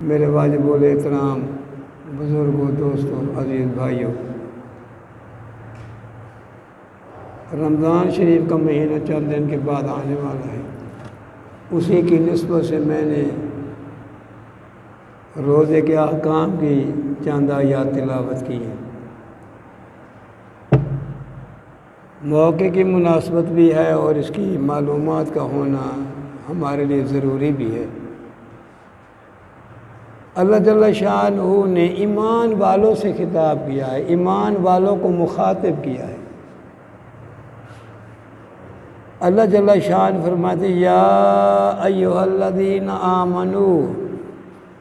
میرے واجب الاحترام بزرگوں، دوستوں، عزیز بھائیوں، رمضان شریف کا مہینہ چند دن کے بعد آنے والا ہے۔ اسی کی نسبت سے میں نے روزے کے احکام کی چند آیات تلاوت کی ہیں۔ موقع کی مناسبت بھی ہے اور اس کی معلومات کا ہونا ہمارے لیے ضروری بھی ہے۔ اللہ جل شانہ نے ایمان والوں سے خطاب کیا ہے، ایمان والوں کو مخاطب کیا ہے۔ اللہ جل شانہ فرماتے ہیں یا ایھا الذین آمنو،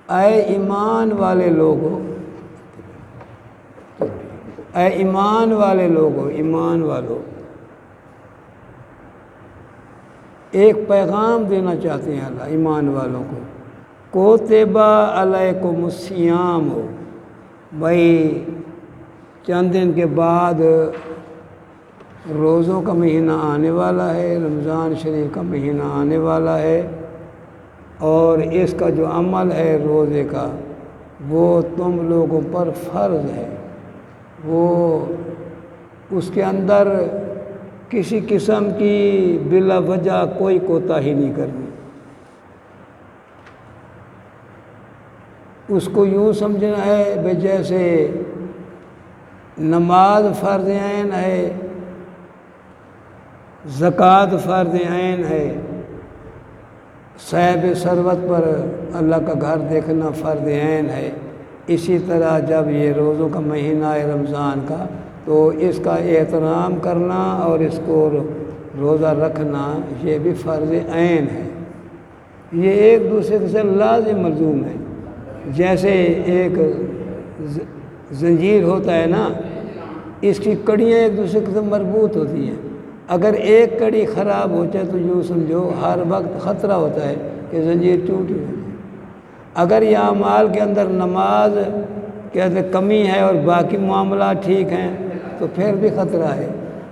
اے ایمان والے لوگو، اے ایمان والے لوگو، ایمان والو، ایک پیغام دینا چاہتے ہیں اللہ ایمان والوں کو۔ کتب علیکم الصیام، بھائی چند دن کے بعد روزوں کا مہینہ آنے والا ہے، رمضان شریف کا مہینہ آنے والا ہے، اور اس کا جو عمل ہے روزے کا وہ تم لوگوں پر فرض ہے۔ وہ اس کے اندر کسی قسم کی بلا وجہ کوئی کوتاہی نہیں کرنی۔ اس کو یوں سمجھنا ہے کہ جیسے نماز فرض عین ہے، زکوٰۃ فرض عین ہے، صاحب ثروت پر اللہ کا گھر دیکھنا فرض عین ہے، اسی طرح جب یہ روزوں کا مہینہ ہے رمضان کا تو اس کا احترام کرنا اور اس کو روزہ رکھنا یہ بھی فرض عین ہے۔ یہ ایک دوسرے سے لازم ملزوم ہے۔ جیسے ایک زنجیر ہوتا ہے نا، اس کی کڑیاں ایک دوسرے سے مربوط ہوتی ہیں۔ اگر ایک کڑی خراب ہو جائے تو یوں سمجھو ہر وقت خطرہ ہوتا ہے کہ زنجیر ٹوٹ جائے۔ اگر یہ اعمال کے اندر نماز کے اندر کمی ہے اور باقی معاملات ٹھیک ہیں تو پھر بھی خطرہ ہے۔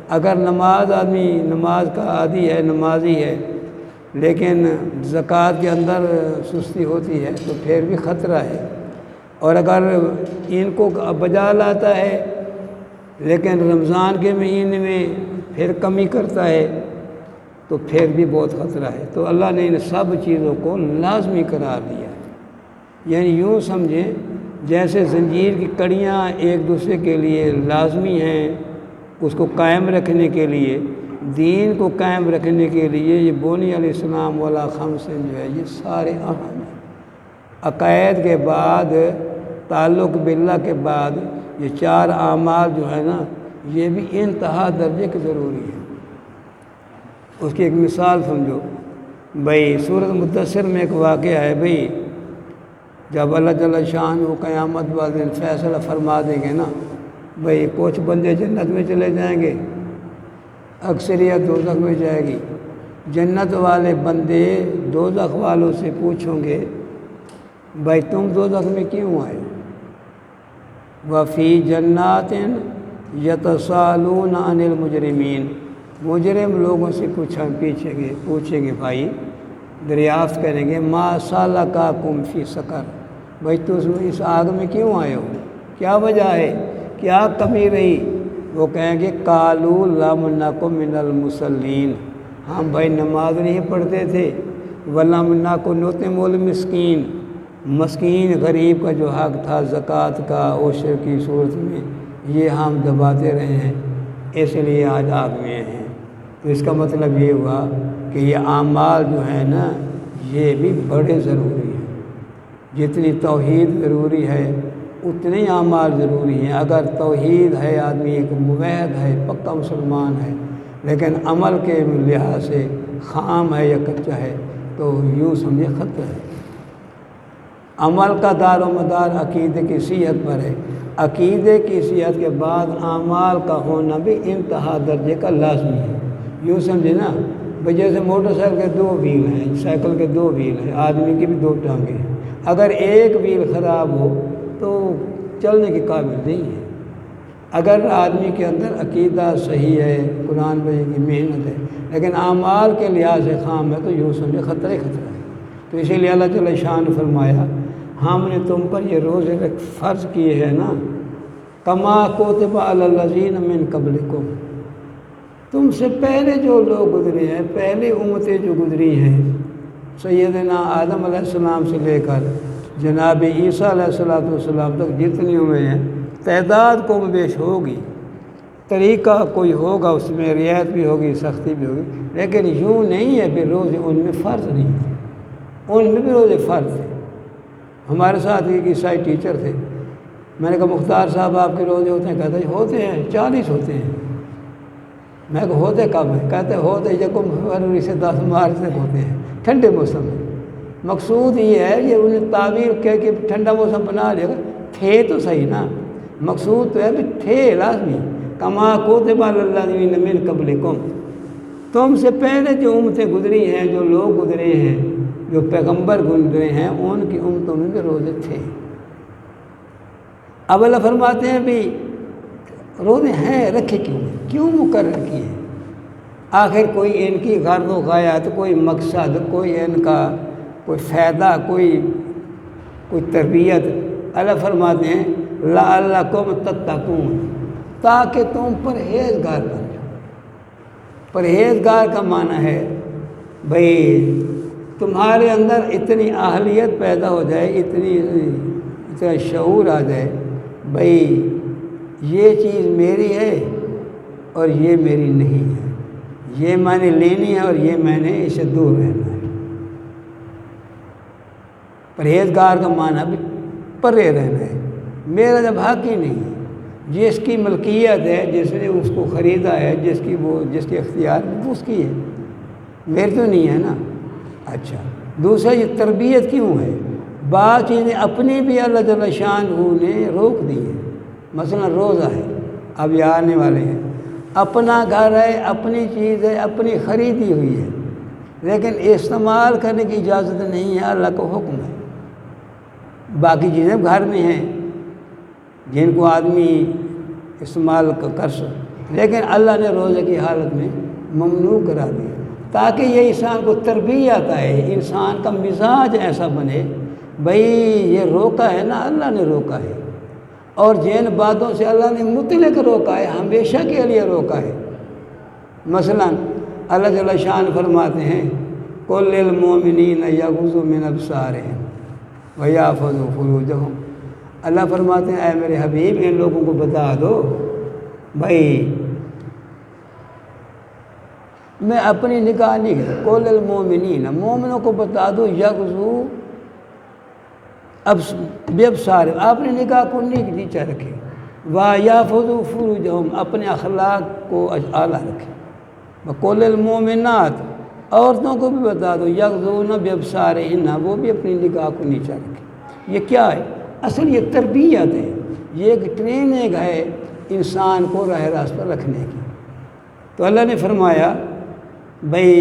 اگر آدمی نماز کا عادی ہے، نمازی ہے، لیکن زکوٰۃ کے اندر سستی ہوتی ہے تو پھر بھی خطرہ ہے۔ اور اگر ان کو بجا لاتا ہے لیکن رمضان کے مہینے میں پھر کمی کرتا ہے تو پھر بھی بہت خطرہ ہے۔ تو اللہ نے ان سب چیزوں کو لازمی قرار دیا ہے۔ یعنی یوں سمجھیں جیسے زنجیر کی کڑیاں ایک دوسرے کے لیے لازمی ہیں، اس کو قائم رکھنے کے لیے، دین کو قائم رکھنے کے لیے یہ بنی علیہ السلام والا خمس جو ہے یہ سارے اہم ہیں۔ عقائد کے بعد، تعلق باللہ کے بعد یہ چار اعمال جو ہے نا یہ بھی انتہا درجے کے ضروری ہے۔ اس کی ایک مثال سمجھو، بھائی سورۃ مدثر میں ایک واقعہ ہے، بھائی جب اللہ جل شانہ قیامت والے دن فیصلہ فرما دیں گے نا، بھائی کچھ بندے جنت میں چلے جائیں گے، اکثریت دوزخ میں جائے گی۔ جنت والے بندے دوزخ والوں سے پوچھیں گے بھائی تم دوزخ میں کیوں آئے؟ وَفِي جَنَّاتٍ يَتَسَاءَلُونَ عَنِ الْمُجْرِمِينَ، مجرم لوگوں سے پوچھیں گے بھائی، دریافت کریں گے مَا سَلَكَكُمْ فِي سَقَرَ، بھائی تم اس آگ میں کیوں آئے ہو، کیا وجہ ہے، کیا کمی رہی؟ وہ کہیں گے قَالُوا لَمْ نَكُ مِنَ الْمُصَلِّينَ، ہم بھائی نماز نہیں پڑھتے تھے، وَلَمْ نَكُ نُطْعِمُ الْمِسْكِينَ، مسکین غریب کا جو حق تھا زکوٰۃ کا عشر کی صورت میں یہ ہم دباتے رہے ہیں، اس لیے آج آگ میں ہیں۔ تو اس کا مطلب یہ ہوا کہ یہ اعمال جو ہیں نا یہ بھی بڑے ضروری ہیں۔ جتنی توحید ضروری ہے اتنے ہی اعمال ضروری ہیں۔ اگر توحید ہے، آدمی ایک موحد ہے، پکا مسلمان ہے، لیکن عمل کے لحاظ سے خام ہے یا کچا ہے تو یوں سمجھے خطرہ ہے۔ عمل کا دار و مدار عقیدے کی صحت پر ہے، عقیدے کی صحت کے بعد اعمال کا ہونا بھی انتہا درجے کا لازمی ہے۔ یوں سمجھے نا بھئی جیسے موٹر سائیکل کے دو وہیل ہیں، سائیکل کے دو وہیل ہیں، آدمی کی بھی دو ٹانگیں ہیں، اگر ایک وہیل خراب ہو تو چلنے کے قابل نہیں ہے۔ اگر آدمی کے اندر عقیدہ صحیح ہے، قرآن پڑھنے کی محنت ہے، لیکن اعمال کے لحاظ سے خام ہے تو یوں سمجھے خطرہ ہی خطرہ ہے۔ تو اسی لیے اللہ تعالی شان فرمایا ہم نے تم پر یہ روزے فرض کیے ہیں نا، کما کتب علی الذین من قبلکم، تم سے پہلے جو لوگ گزرے ہیں، پہلے امتیں جو گزری ہیں، سیدنا آدم علیہ السلام سے لے کر جناب عیسیٰ علیہ السلام تک جتنی ہوئے ہیں، تعداد کو بیش ہوگی، طریقہ کوئی ہوگا، اس میں رعایت بھی ہوگی، سختی بھی ہوگی، لیکن یوں نہیں ہے کہ روزے ان میں فرض نہیں تھے، ان میں بھی روزے فرض تھے۔ ہمارے ساتھ ایک عیسائی ٹیچر تھے، میں نے کہا مختار صاحب آپ کے روزے ہوتے ہیں؟ کہتے ہیں ہوتے ہیں 40 ہوتے ہیں۔ میں کہا ہوتے کب ہیں؟ کہتے ہیں ہوتے 1 فروری سے 10 مارچ تک ہوتے ہیں، ٹھنڈے موسم میں۔ مقصود یہ ہے یہ انہیں تعبیر کہہ کے ٹھنڈا موسم بنا لے گا، تھے تو صحیح نا، مقصود تو ہے کہ تھے لازمی، کما کتب علی الذین من قبلکم، تم سے پہلے جو امتیں گزری ہیں، جو لوگ گزرے ہیں، جو پیغمبر گزرے ہیں، ان کی امتوں میں بھی روزے تھے۔ اب اللہ فرماتے ہیں بھی روزے ہیں، رکھے کیوں مقرر کیے؟ آخر کوئی ان کی غرض و غایت، کوئی مقصد، کوئی ان کا کوئی فائدہ، کوئی تربیت۔ اللہ فرماتے ہیں لعلکم تتقون، تاکہ تم پرہیزگار بن جاؤ۔ پرہیزگار کا معنی ہے بھئی تمہارے اندر اتنی اہلیت پیدا ہو جائے، اتنا شعور آ جائے بھئی یہ چیز میری ہے اور یہ میری نہیں ہے، یہ میں نے لینی ہے اور یہ میں نے اسے دور رہنا ہے۔ پرہیزگار کا معنی بھی پرے رہنا ہے، میرا جب حق ہی نہیں ہے، جس کی ملکیت ہے، جس نے اس کو خریدا ہے، جس کے اختیار وہ اس کی ہے، میری تو نہیں ہے نا۔ اچھا، دوسرا یہ تربیت کیوں ہے؟ بعض چیزیں اپنی بھی اللہ جل شانہ نے روک دی ہے، مثلا روزہ ہے، اب یہ آنے والے ہیں، اپنا گھر ہے، اپنی چیز ہے، اپنی خریدی ہوئی ہے، لیکن استعمال کرنے کی اجازت نہیں ہے، اللہ کا حکم ہے۔ باقی چیزیں گھر میں ہیں جن کو آدمی استعمال کر سکے، لیکن اللہ نے روزے کی حالت میں ممنوع کرا دیا تاکہ یہ انسان کو تربیت آئے، انسان کا مزاج ایسا بنے بھئی یہ روکا ہے نا، اللہ نے روکا ہے، اور جن باتوں سے اللہ نے مطلق روکا ہے ہمیشہ کے لیے روکا ہے۔ مثلا اللہ جل شان فرماتے ہیں قل للمؤمنین یغضوا من ابصارہم ویحفظوا فروجہم، اللہ فرماتے ہیں اے میرے حبیب ان لوگوں کو بتا دو بھائی میں اپنی نگاہ نہیں ہے، قل للمؤمنین، مومنوں کو بتا دو یغضوا بابصارہم، اپنی نگاہ کو نیچے رکھے، ویحفظوا فروجہم، اپنے اخلاق کو اعلیٰ رکھے۔ وقل للمؤمنات، عورتوں کو بھی بتا دو یغضضن بابصارہن، وہ بھی اپنی نگاہ کو نیچے رکھے۔ یہ کیا ہے؟ اصل یہ تربیت ہے، یہ ایک ٹریننگ ہے انسان کو راہ راست پر رکھنے کی۔ تو اللہ نے فرمایا بھئی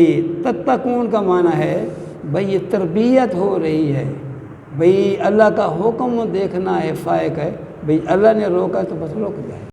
تتقون کا معنی ہے بھئی یہ تربیت ہو رہی ہے، بھئی اللہ کا حکم دیکھنا ہے، فائق ہے، بھئی اللہ نے روکا تو بس رک جائے۔